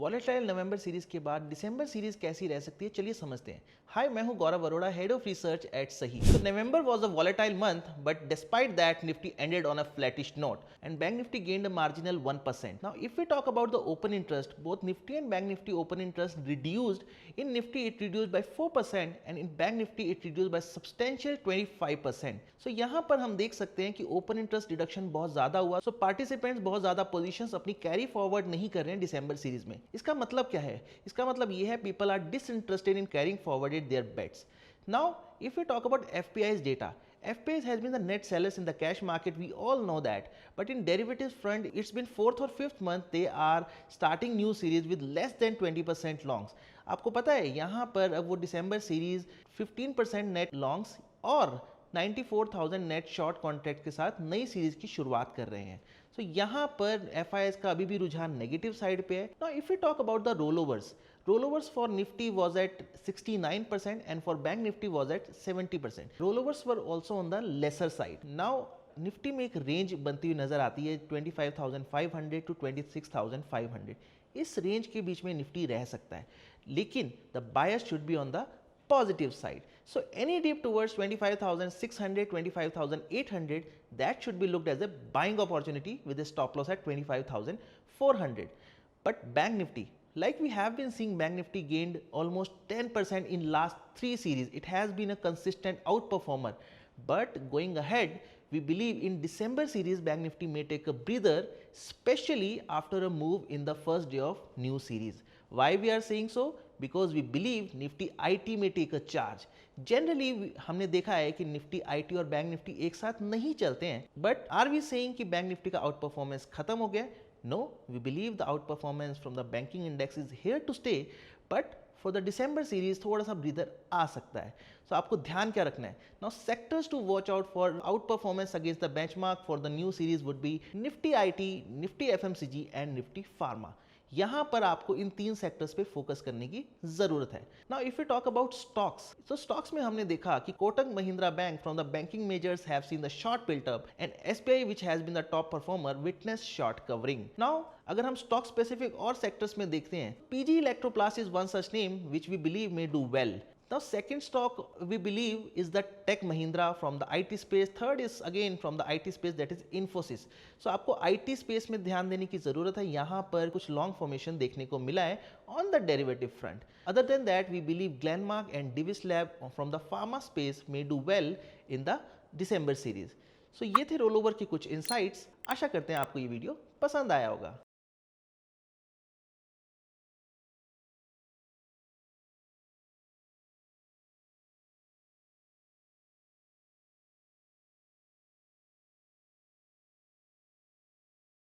Volatile नवंबर series के बाद दिसंबर series कैसी रह सकती है, चलिए समझते हैं। हाय, मैं हूं Gaurav Arora, head of research at Sahi. तो November was a volatile month, but despite that Nifty ended on a flattish note and bank Nifty gained a marginal 1%. Now if we talk about the open interest, both Nifty and bank Nifty open interest reduced. In Nifty it reduced by 4% and in bank Nifty it reduced by substantial 25%. So यहां पर हम देख सकते हैं कि open interest deduction बहुत ज्यादा हुआ. सो पार्टिसिपेंट्स बहुत ज्यादा पोजीशंस अपनी कैरी फॉरवर्ड नहीं कर रहे हैं दिसंबर सीरीज में. इसका मतलब क्या है? इसका मतलब यह है people are disinterested in carrying forwarded their bets. Now if we talk about FPI's data, FPI's has been the net sellers in the cash market, we all know that, but in derivatives front it's been fourth or fifth month they are starting new series with less than 20% longs. आपको पता है यहाँ पर अब वो दिसंबर series 15% net longs और 94,000 net short contract के साथ नई सीरीज की शुरुआत कर रहे हैं. सो यहाँ पर FIs का अभी भी रुझान नेगेटिव साइड पे है. Now if you talk about the rollovers for Nifty was at 69% and for Bank Nifty was at 70%. Rollovers were also on the lesser side. Now Nifty में एक रेंज बनती हुई नजर आती है 25,500 टू 26,500. इस रेंज के बीच में निफ्टी रह सकता है, लेकिन the bias should be on the positive side. So any dip towards 25,600, 25,800, that should be looked as a buying opportunity with a stop loss at 25,400. But Bank Nifty, like we have been seeing, Bank Nifty gained almost 10% in last 3 series. It has been a consistent outperformer. But going ahead, we believe in December series Bank Nifty may take a breather, especially after a move in the first day of new series. Why we are saying so? Because we believe Nifty IT may take a charge. Generally हमने देखा है कि Nifty IT और bank Nifty एक साथ नहीं चलते हैं. बट आर वी सेइंग कि बैंक निफ्टी का आउट परफॉर्मेंस खत्म हो गया? No, we believe the outperformance from the banking index is here to stay, but for the December series थोड़ा सा ब्रीदर आ सकता है. So आपको ध्यान क्या रखना है? Now sectors to watch out for outperformance against the benchmark for the new series would be Nifty IT, Nifty FMCG and Nifty Pharma. यहां पर आपको इन 3 सेक्टर्स पे फोकस करने की जरूरत है. Now if you talk about stocks, तो stocks में हमने देखा कि Kotak Mahindra bank from the banking majors have seen the short built up and SBI which has been the top performer witness short covering. Now अगर हम स्टॉक स्पेसिफिक और sectors में देखते हैं, PG Electroplast is one such name which we believe may do well. Now second stock we believe is the Tech Mahindra from the IT space. Third is again from the IT space, that is Infosys. So आपको IT space में ध्यान देने की ज़रूरत है. यहाँ पर कुछ लॉन्ग फॉर्मेशन देखने को मिला है on the derivative front. Other than that we believe Glenmark and Divis Lab from the pharma space may do well in the December series. So ये थे रोल ओवर की कुछ इंसाइट्स. आशा करते हैं आपको ये वीडियो पसंद आया होगा.